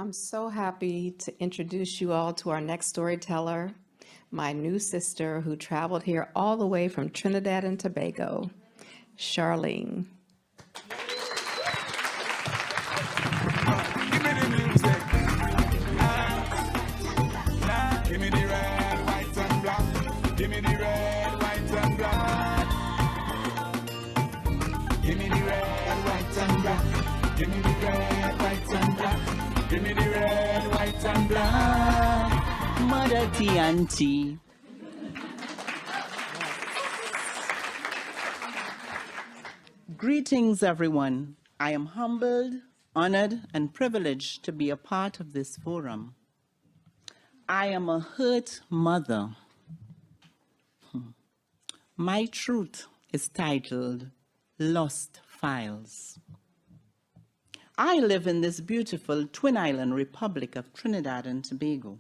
I'm so happy to introduce you all to our next storyteller, my new sister who traveled here all the way from Trinidad and Tobago, Sharline. Give me the music. Give me the red, white, and black. Give me the red, white, and black. Give me the red, white, and black. Give me the red, white, and black. Give me the red, white, and black. Mother tea and tea. Greetings, everyone. I am humbled, honored, and privileged to be a part of this forum. I am a hurt mother. My truth is titled Lost Files. I live in this beautiful twin island republic of Trinidad and Tobago,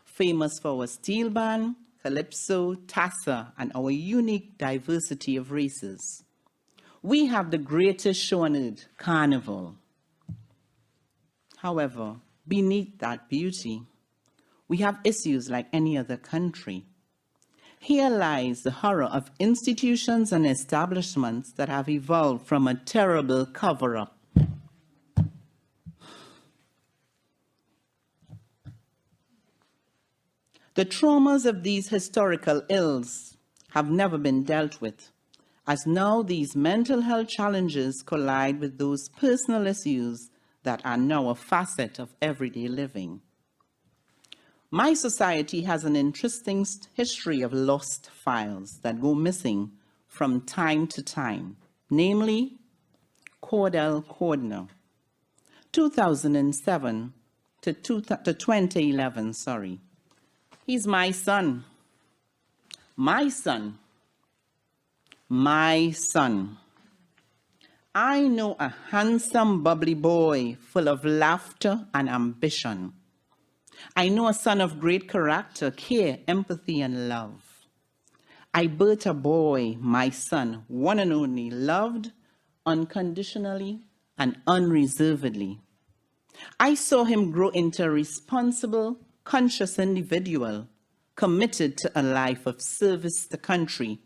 famous for our steel band, calypso, tassa, and our unique diversity of races. We have the greatest show on earth, Carnival. However, beneath that beauty, we have issues like any other country. Here lies the horror of institutions and establishments that have evolved from a terrible cover-up. The traumas of these historical ills have never been dealt with, as now these mental health challenges collide with those personal issues that are now a facet of everyday living. My society has an interesting history of lost files that go missing from time to time, namely Sharline Cordner, 2007 to 2011, sorry. He's my son. My son. My son. I know a handsome, bubbly boy full of laughter and ambition. I know a son of great character, care, empathy, and love. I birthed a boy, my son, one and only, loved unconditionally and unreservedly. I saw him grow into a responsible, conscious individual committed to a life of service to the country.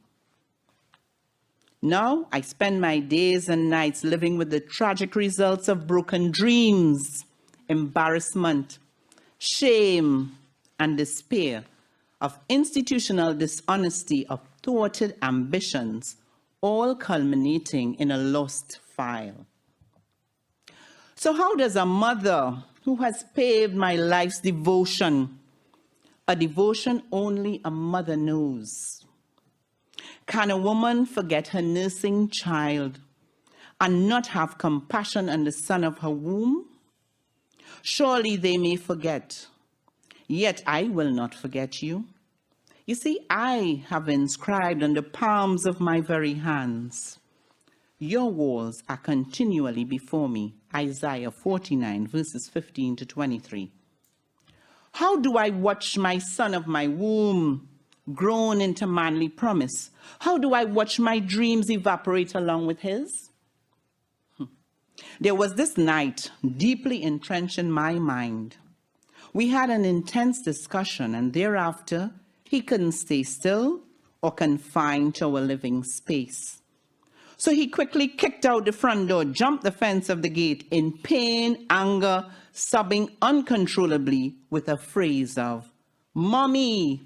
Now I spend my days and nights living with the tragic results of broken dreams, embarrassment, shame, and despair, of institutional dishonesty, of thwarted ambitions, all culminating in a lost file. So how does a mother who has paved my life's devotion, a devotion only a mother knows, can a woman forget her nursing child and not have compassion on the son of her womb? Surely they may forget, yet I will not forget you. You see, I have inscribed on the palms of my very hands, your walls are continually before me. Isaiah 49, verses 15 to 23. How do I watch my son of my womb grown into manly promise? How do I watch my dreams evaporate along with his? There was this night deeply entrenched in my mind. We had an intense discussion, and thereafter he couldn't stay still or confined to our living space. So he quickly kicked out the front door, jumped the fence of the gate in pain, anger, sobbing uncontrollably with a phrase of, "Mommy,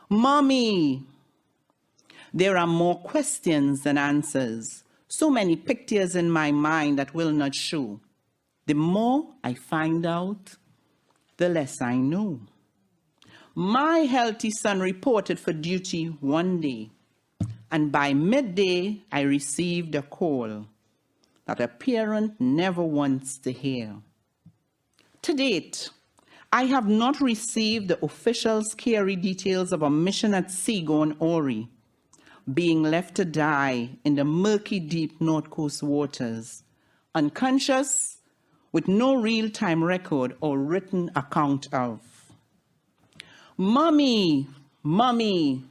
Mommy." There are more questions than answers. So many pictures in my mind that will not show. The more I find out, the less I know. My healthy son reported for duty one day, and by midday, I received a call that a parent never wants to hear. To date, I have not received the official scary details of a mission at sea gone awry, being left to die in the murky, deep North Coast waters, unconscious, with no real-time record or written account of. Mommy, Mommy,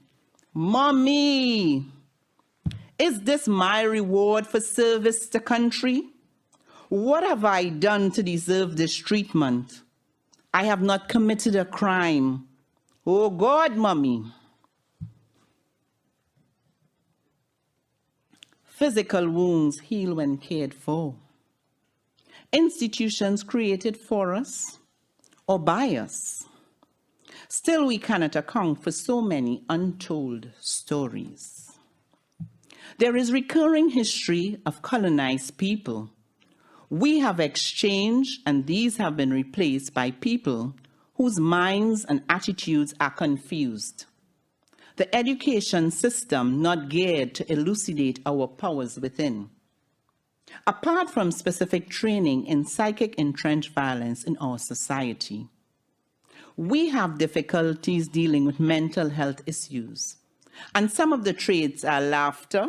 Mommy, is this my reward for service to country? What have I done to deserve this treatment? I have not committed a crime. Oh God, mommy. Physical wounds heal when cared for. Institutions created for us or by us. Still, we cannot account for so many untold stories. There is recurring history of colonized people. We have exchanged, and these have been replaced by people whose minds and attitudes are confused. The education system not geared to elucidate our powers within. Apart from specific training in psychic entrenched violence in our society, we have difficulties dealing with mental health issues. And some of the traits are laughter,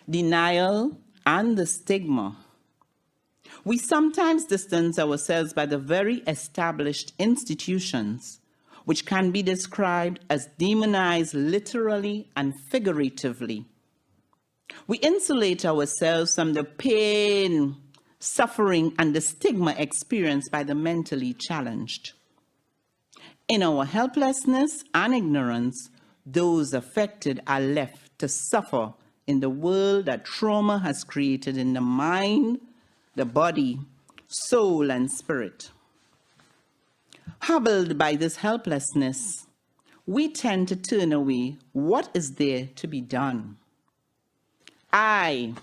denial, and the stigma. We sometimes distance ourselves by the very established institutions, which can be described as demonized literally and figuratively. We insulate ourselves from the pain, suffering, and the stigma experienced by the mentally challenged. In our helplessness and ignorance, those affected are left to suffer in the world that trauma has created in the mind, the body, soul, and spirit. Hobbled by this helplessness, we tend to turn away what is there to be done. I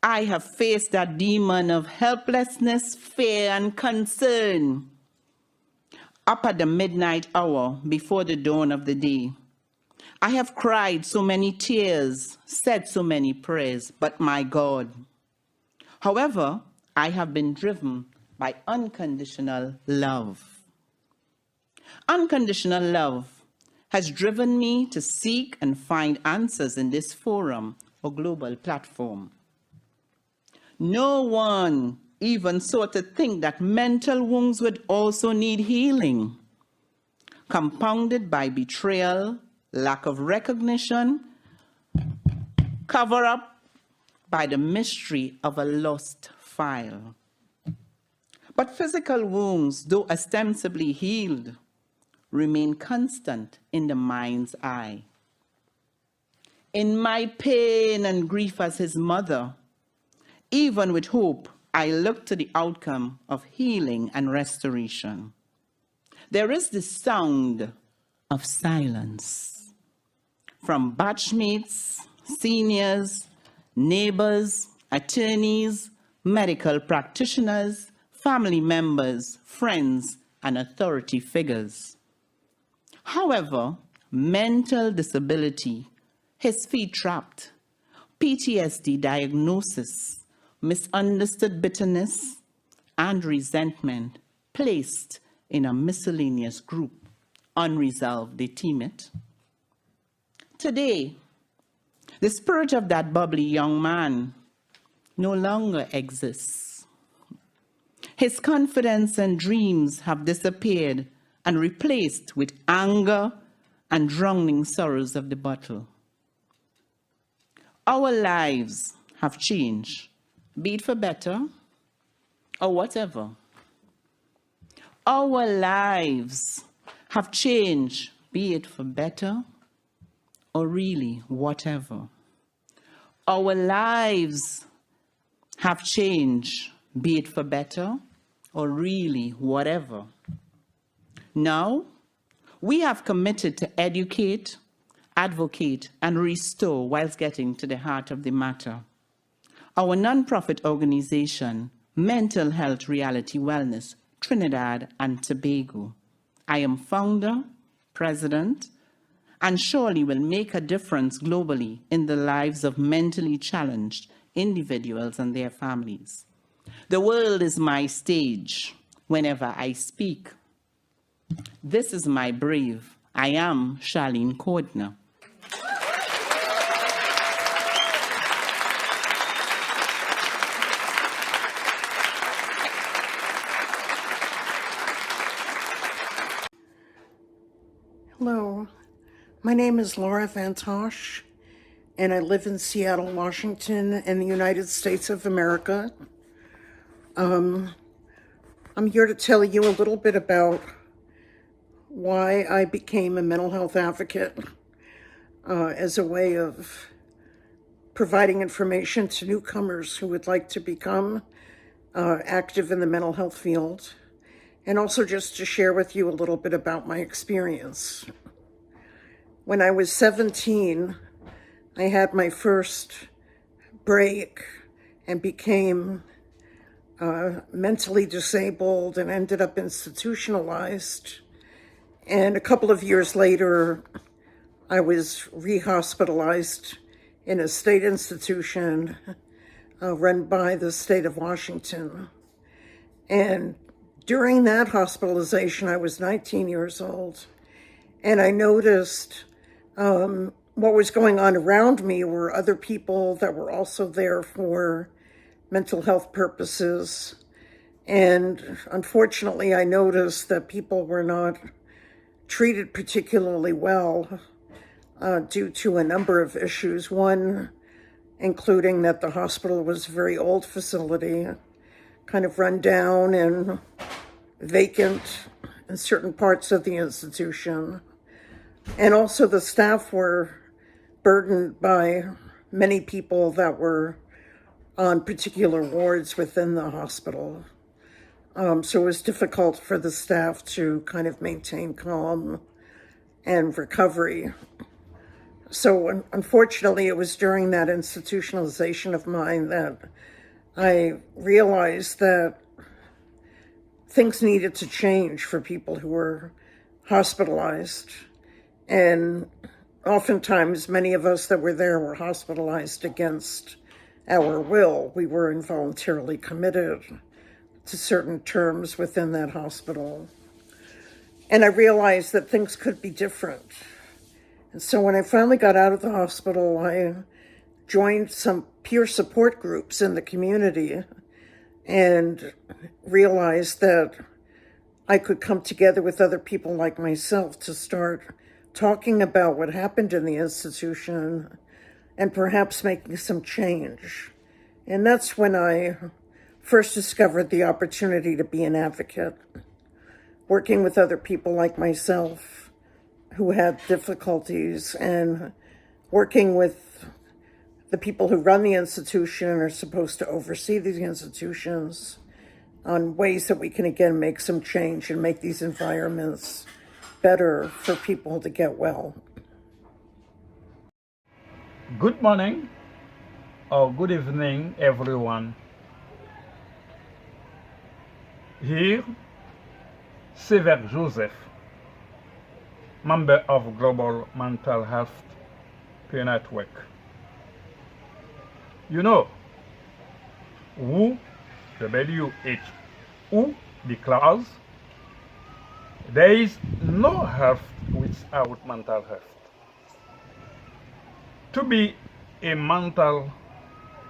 have faced that demon of helplessness, fear, and concern. Up at the midnight hour before the dawn of the day, I have cried so many tears, said so many prayers, but my God. However, I have been driven by unconditional love. Unconditional love has driven me to seek and find answers in this forum or global platform. No one even sought to think that mental wounds would also need healing, compounded by betrayal, lack of recognition, cover up by the mystery of a lost file. But physical wounds, though ostensibly healed, remain constant in the mind's eye. In my pain and grief as his mother, even with hope, I look to the outcome of healing and restoration. There is the sound of silence from batchmates, seniors, neighbors, attorneys, medical practitioners, family members, friends, and authority figures. However, mental disability, his feet trapped, PTSD diagnosis, misunderstood bitterness, and resentment placed in a miscellaneous group, unresolved, they deem it. Today, the spirit of that bubbly young man no longer exists. His confidence and dreams have disappeared and replaced with anger and drowning sorrows of the bottle. Our lives have changed, be it for better or whatever. Our lives have changed, be it for better or really whatever. Our lives have changed, be it for better or really whatever. Now, we have committed to educate, advocate, and restore whilst getting to the heart of the matter. Our nonprofit organization, Mental Health Reality Wellness, Trinidad and Tobago. I am founder, president, and surely will make a difference globally in the lives of mentally challenged individuals and their families. The world is my stage whenever I speak. This is my brave. I am Sharline Cordner. Hello, my name is Laura Vantosh, and I live in Seattle, Washington, in the United States of America. I'm here to tell you a little bit about why I became a mental health advocate as a way of providing information to newcomers who would like to become active in the mental health field, and also just to share with you a little bit about my experience. When I was 17, I had my first break and became mentally disabled and ended up institutionalized. And a couple of years later, I was rehospitalized in a state institution run by the state of Washington. And during that hospitalization, I was 19 years old, and I noticed what was going on around me were other people that were also there for mental health purposes. And unfortunately, I noticed that people were not treated particularly well due to a number of issues. One, including that the hospital was a very old facility, kind of run down and vacant in certain parts of the institution. And also the staff were burdened by many people that were on particular wards within the hospital. So it was difficult for the staff to kind of maintain calm and recovery. So unfortunately, it was during that institutionalization of mine that I realized that things needed to change for people who were hospitalized. And oftentimes, many of us that were there were hospitalized against our will. We were involuntarily committed to certain terms within that hospital. And I realized that things could be different. And so when I finally got out of the hospital, I joined some peer support groups in the community and realized that I could come together with other people like myself to start talking about what happened in the institution and perhaps making some change. And that's when I first discovered the opportunity to be an advocate, working with other people like myself who had difficulties and working with the people who run the institution and are supposed to oversee these institutions on ways that we can again make some change and make these environments better for people to get well. Good morning or good evening, everyone. Here, Sever Joseph, member of Global Mental Health Peer Network. You know, WHO declares there is no health without mental health. To be a mental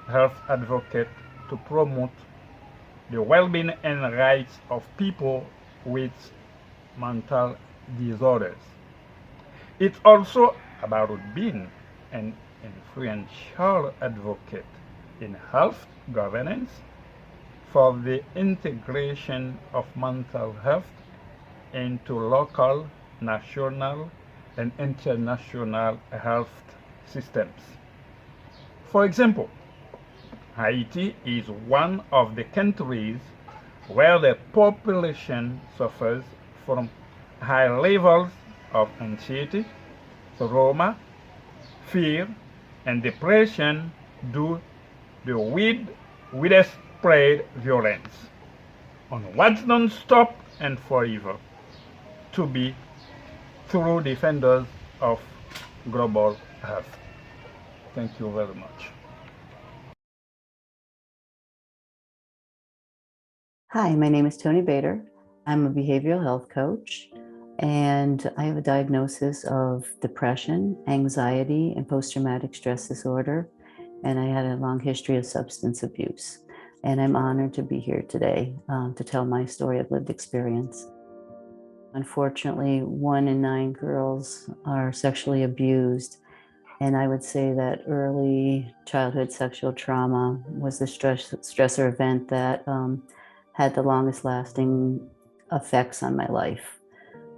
health advocate to promote the well-being and rights of people with mental disorders. It's also about being an influential advocate in health governance for the integration of mental health into local, national, and international health systems. For example, Haiti is one of the countries where the population suffers from high levels of anxiety, trauma, fear, and depression due to widespread violence. On what's non-stop and forever to be true defenders of global health. Thank you very much. Hi, my name is Tony Bader. I'm a behavioral health coach, and I have a diagnosis of depression, anxiety, and post-traumatic stress disorder, and I had a long history of substance abuse. And I'm honored to be here today to tell my story of lived experience. Unfortunately, 1 in 9 girls are sexually abused, and I would say that early childhood sexual trauma was the stressor event that had the longest lasting effects on my life.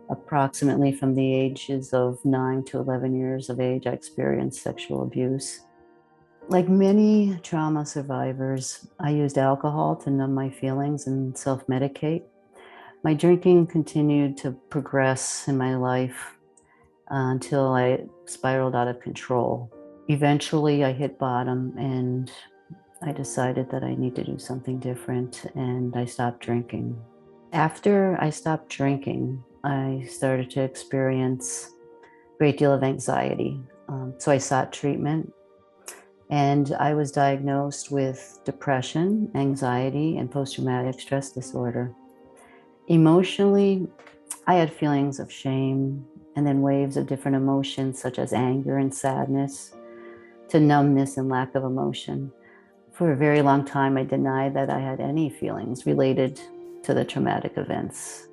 Approximately from the ages of 9 to 11 years of age, I experienced sexual abuse. Like many trauma survivors, I used alcohol to numb my feelings and self-medicate. My drinking continued to progress in my life until I spiraled out of control. Eventually, I hit bottom and I decided that I need to do something different, and I stopped drinking. After I stopped drinking, I started to experience a great deal of anxiety. So I sought treatment, and I was diagnosed with depression, anxiety, and post-traumatic stress disorder. Emotionally, I had feelings of shame and then waves of different emotions such as anger and sadness to numbness and lack of emotion. For a very long time, I denied that I had any feelings related to the traumatic events.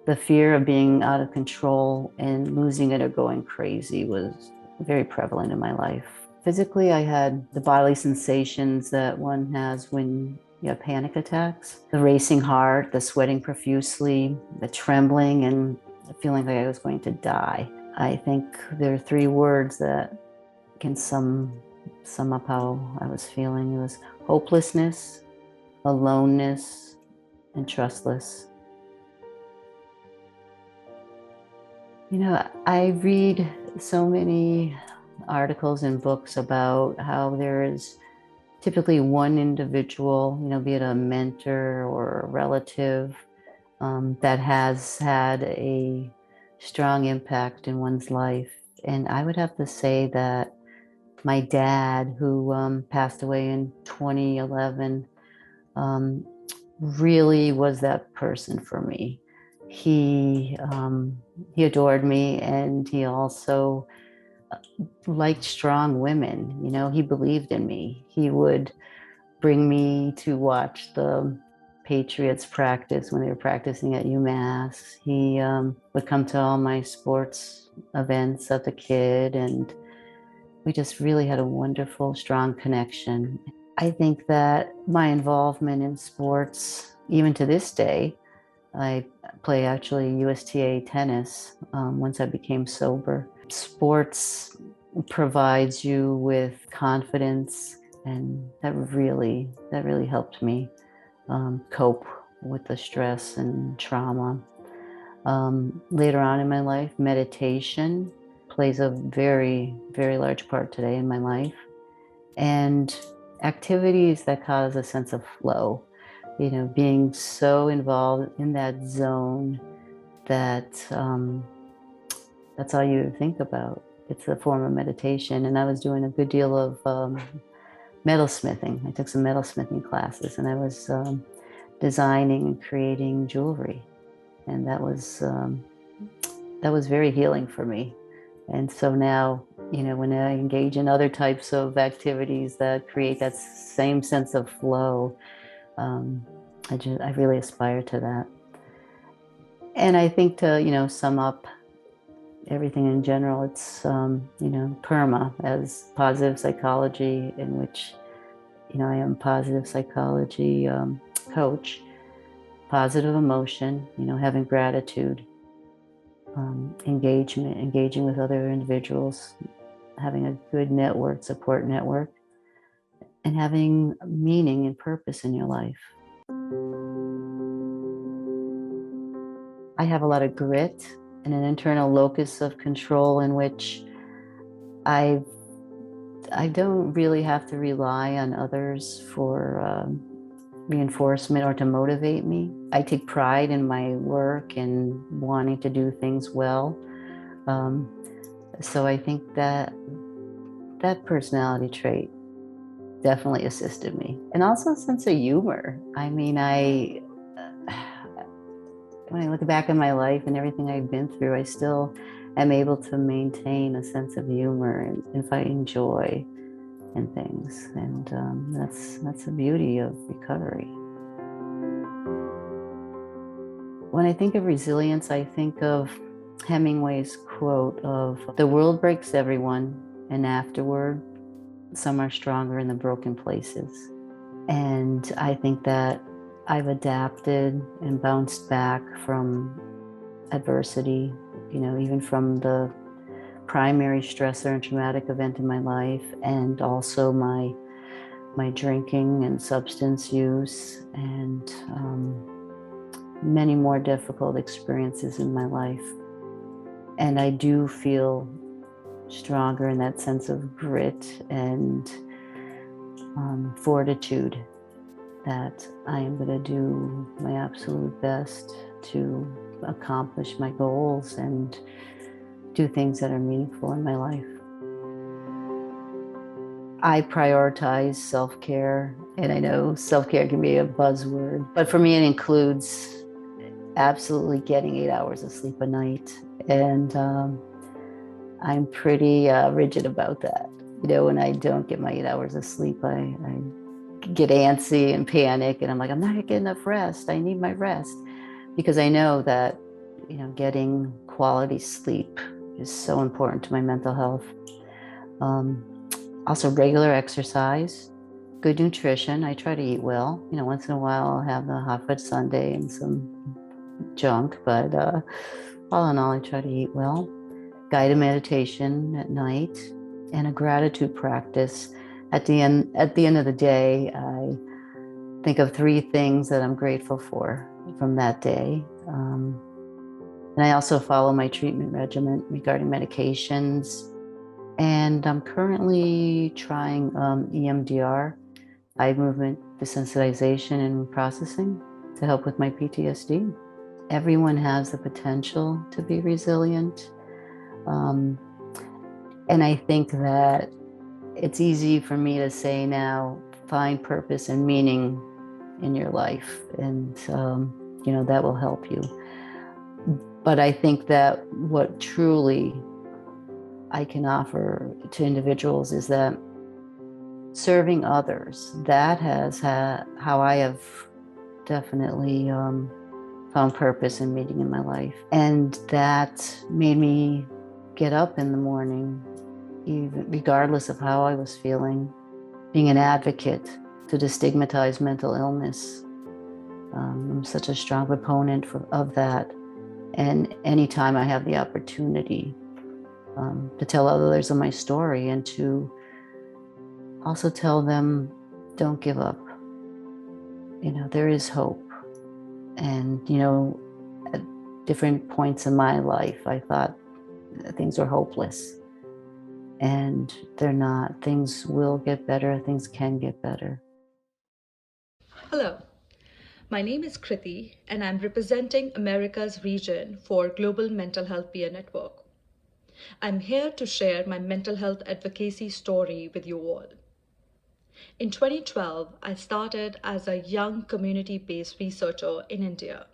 The fear of being out of control and losing it or going crazy was very prevalent in my life. Physically, I had the bodily sensations that one has when you have panic attacks. The racing heart, the sweating profusely, the trembling, and the feeling like I was going to die. I think there are 3 words that can sum up how I was feeling. It was hopelessness, aloneness, and trustless. You know, I read so many articles and books about how there is typically one individual, be it a mentor or a relative, that has had a strong impact in one's life. And I would have to say that my dad, who passed away in 2011, really was that person for me. He adored me, and he also liked strong women. He believed in me. He would bring me to watch the Patriots practice when they were practicing at UMass. He would come to all my sports events as a kid, and we just really had a wonderful, strong connection. I think that my involvement in sports, even to this day, I play actually USTA tennis once I became sober. Sports provides you with confidence, and that really helped me cope with the stress and trauma. Later on in my life, meditation plays a very, very large part today in my life. And activities that cause a sense of flow, being so involved in that zone that that's all you think about. It's a form of meditation. And I was doing a good deal of metalsmithing. I took some metalsmithing classes, and I was designing and creating jewelry. And that was very healing for me. And so now, when I engage in other types of activities that create that same sense of flow, I really aspire to that. And I think to, sum up everything in general, it's, PERMA as positive psychology, in which, I am a positive psychology coach, positive emotion, having gratitude, engaging with other individuals, having a good support network, and having meaning and purpose in your life. I have a lot of grit and an internal locus of control in which I don't really have to rely on others for reinforcement or to motivate me. I take pride in my work and wanting to do things well. So I think that personality trait definitely assisted me. And also a sense of humor. I mean, when I look back in my life and everything I've been through, I still am able to maintain a sense of humor and find joy in things. And that's the beauty of recovery. When I think of resilience, I think of Hemingway's quote of, "The world breaks everyone, and afterward, some are stronger in the broken places." And I think that I've adapted and bounced back from adversity, even from the primary stressor and traumatic event in my life, and also my drinking and substance use, and many more difficult experiences in my life. And I do feel stronger in that sense of grit and fortitude that I am going to do my absolute best to accomplish my goals and do things that are meaningful in my life. I prioritize self-care, and I know self-care can be a buzzword, but for me it includes absolutely getting 8 hours of sleep a night, and I'm pretty rigid about that. When I don't get my 8 hours of sleep, I get antsy and panic, and I'm like, I'm not getting enough rest. I need my rest, because I know that getting quality sleep is so important to my mental health. Also, regular exercise, good nutrition. I try to eat well. Once in a while I'll have a hot fudge sundae and some junk, but all in all, I try to eat well. Guided meditation at night, and a gratitude practice. At the end of the day, I think of 3 things that I'm grateful for from that day. And I also follow my treatment regimen regarding medications. And I'm currently trying EMDR, eye movement desensitization and processing, to help with my PTSD. Everyone has the potential to be resilient. And I think that it's easy for me to say now, find purpose and meaning in your life, and that will help you. But I think that what truly I can offer to individuals is that serving others, that has how I have definitely found purpose and meaning in my life. And that made me get up in the morning, even regardless of how I was feeling, being an advocate to destigmatize mental illness. I'm such a strong proponent of that. And anytime I have the opportunity to tell others of my story, and to also tell them, don't give up. There is hope. And, at different points in my life, I thought things were hopeless. And they're not. Things will get better. Things can get better. Hello, my name is Kriti, and I'm representing America's region for Global Mental Health Peer Network. I'm here to share my mental health advocacy story with you all. In 2012, I started as a young community-based researcher in India.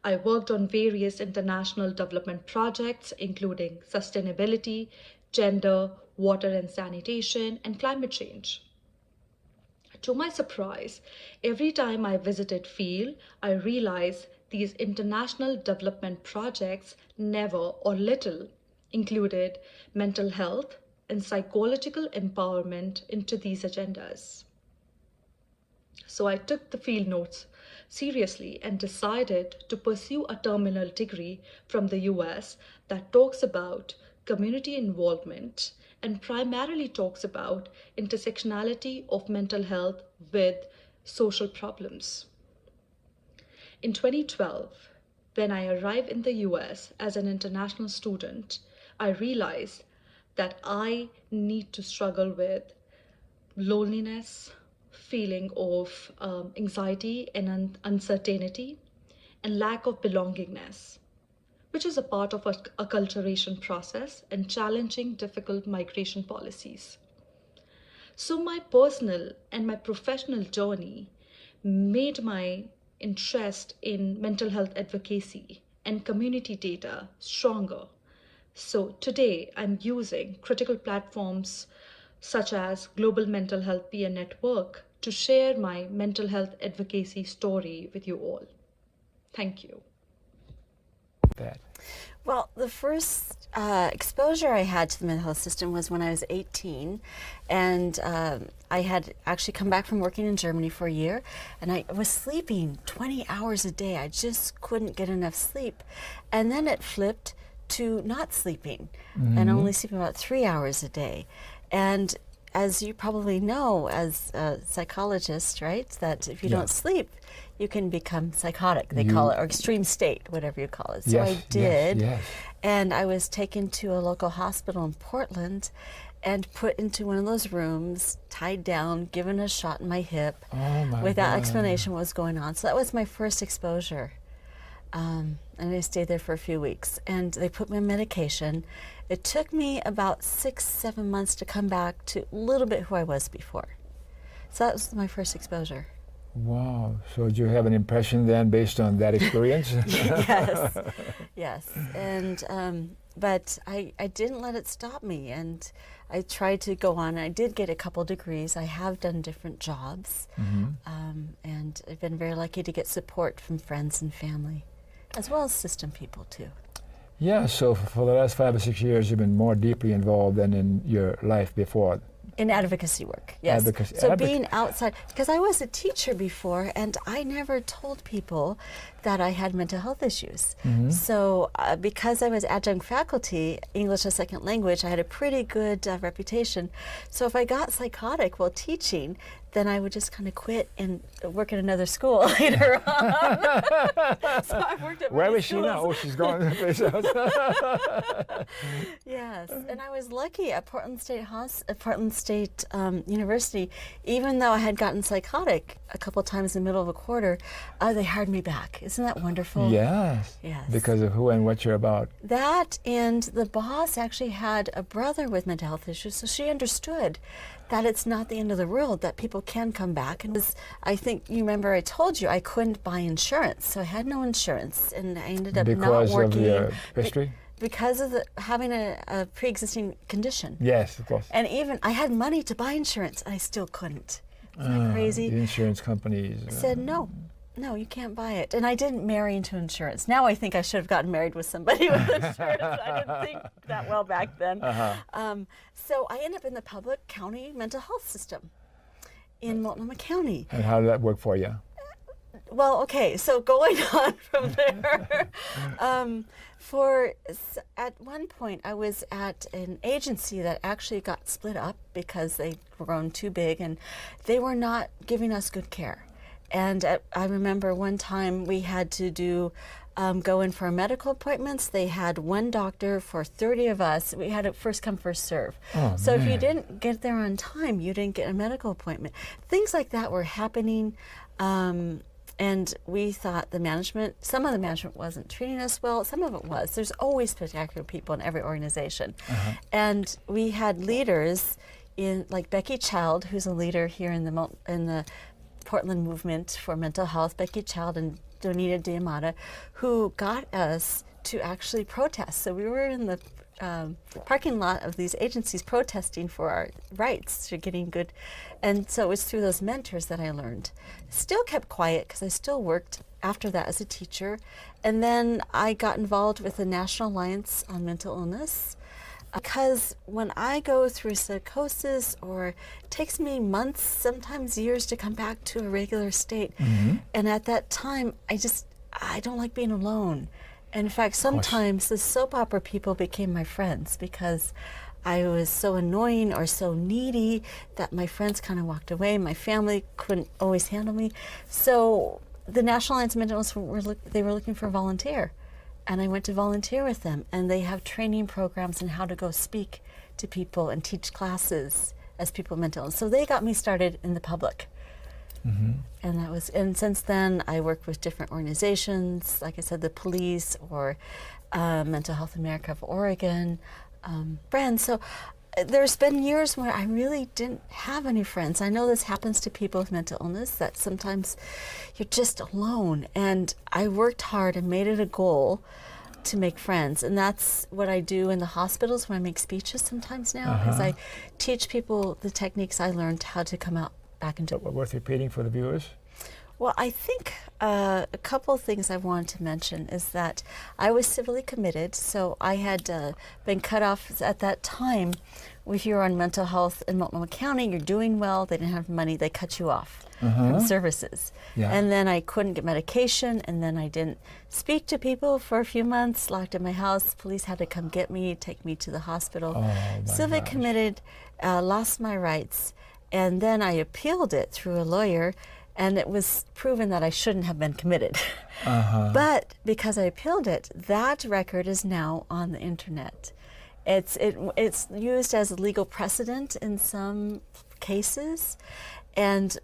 I worked on various international development projects, including sustainability, gender, water and sanitation, and climate change. To my surprise, every time I visited field, I realized these international development projects never or little included mental health and psychological empowerment into these agendas. So I took the field notes seriously and decided to pursue a terminal degree from the US that talks about community involvement and primarily talks about intersectionality of mental health with social problems. In 2012, when I arrived in the US as an international student, I realized that I need to struggle with loneliness, feeling of anxiety and uncertainty, and lack of belongingness, which is a part of acculturation process and challenging difficult migration policies. So my personal and my professional journey made my interest in mental health advocacy and community data stronger. So today I'm using critical platforms such as Global Mental Health Peer Network to share my mental health advocacy story with you all. Thank you. that? Well, the first exposure I had to the mental health system was when I was 18, and I had actually come back from working in Germany for a year, and I was sleeping 20 hours a day. I just couldn't get enough sleep. And then it flipped to not sleeping, and only sleeping about 3 hours a day. And as you probably know as a psychologist, right, that if you don't sleep, you can become psychotic, they call it, or extreme state, whatever you call it. So I did, and I was taken to a local hospital in Portland and put into one of those rooms, tied down, given a shot in my hip, without explanation what was going on. So that was my first exposure. And I stayed there for a few weeks, and they put me on medication. It took me about 6-7 months to come back to a little bit who I was before. So that was my first exposure. Wow. So did you have an impression then based on that experience? Yes, yes. And but I didn't let it stop me, and I tried to go on. I did get a couple degrees. I have done different jobs, and I've been very lucky to get support from friends and family, as well as system people too. Yeah, so for the last 5 or 6 years, you've been more deeply involved than in your life before. In advocacy work, yes. So being outside, because I was a teacher before, and I never told people that I had mental health issues. So because I was adjunct faculty, English as a second language, I had a pretty good reputation. So if I got psychotic while teaching, then I would just kind of quit and work at another school later on. So I worked at Where is schools. she now? Oh, she's gone. Yes, and I was lucky at Portland State University. Even though I had gotten psychotic a couple times in the middle of a quarter, they hired me back. Isn't that wonderful? Yes. Yes. Because of who and what you're about. That, and the boss actually had a brother with mental health issues, so she understood that it's not the end of the world, that people can come back. And I think you remember I told you I couldn't buy insurance, so I had no insurance, and I ended up not working. Because of your history? Because of having a pre-existing condition. Yes, of course. And even I had money to buy insurance, and I still couldn't. Isn't that crazy? The insurance companies said no, you can't buy it. And I didn't marry into insurance. Now I think I should have gotten married with somebody with insurance. I didn't think that well back then. So I ended up in the public county mental health system in Multnomah County. And how did that work for you? Well, okay, so going on from there, at one point I was at an agency that actually got split up because they were grown too big, and they were not giving us good care. And I remember one time we had to go in for medical appointments. They had one doctor for 30 of us. We had a first come, first serve. So if you didn't get there on time, you didn't get a medical appointment. Things like that were happening. And we thought some of the management wasn't treating us well, some of it was. There's always spectacular people in every organization. And we had leaders like Becky Child, who's a leader here in the Portland movement for mental health, Becky Child and Donita Diamata, who got us to actually protest. So we were in the parking lot of these agencies protesting for our rights, for getting good. And so it was through those mentors that I learned. Still kept quiet because I still worked after that as a teacher. And then I got involved with the National Alliance on Mental Illness. Because when I go through psychosis, or it takes me months, sometimes years to come back to a regular state. And at that time, I don't like being alone. And in fact, sometimes the soap opera people became my friends because I was so annoying or so needy that my friends kind of walked away. My family couldn't always handle me. So the National Alliance of Mental Illness, they were looking for a volunteer. And I went to volunteer with them, and they have training programs on how to go speak to people and teach classes as people with mental illness. So they got me started in the public. And since then I worked with different organizations, like I said, the police or Mental Health America of Oregon, friends. So there's been years where I really didn't have any friends. I know this happens to people with mental illness, that sometimes you're just alone. And I worked hard and made it a goal to make friends. And that's what I do in the hospitals when I make speeches sometimes now, is I teach people the techniques I learned how to come out back into. Worth repeating for the viewers? Well, I think a couple of things I want to mention is that I was civilly committed, so I had been cut off at that time. If you're on mental health in Multnomah County, you're doing well, they didn't have money, they cut you off from services. Yeah. And then I couldn't get medication, and then I didn't speak to people for a few months, locked in my house. Police had to come get me, take me to the hospital. Oh, my Civilly gosh. committed, lost my rights, and then I appealed it through a lawyer, and it was proven that I shouldn't have been committed. But because I appealed it, that record is now on the internet. It's used as a legal precedent in some cases, and So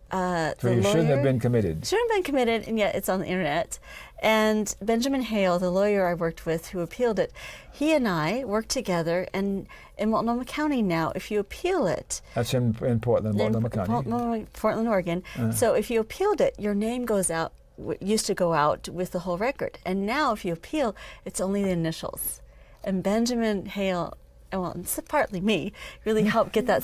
the you lawyer shouldn't have been committed. shouldn't have been committed, and yet it's on the internet. And Benjamin Hale, the lawyer I worked with who appealed it, he and I worked together, and in Multnomah County now, if you appeal it, That's in Portland, Multnomah County. Portland, Oregon. So if you appealed it, your name goes out, used to go out with the whole record. And now if you appeal, it's only the initials. And Benjamin Hale, well, it's partly me, really helped get that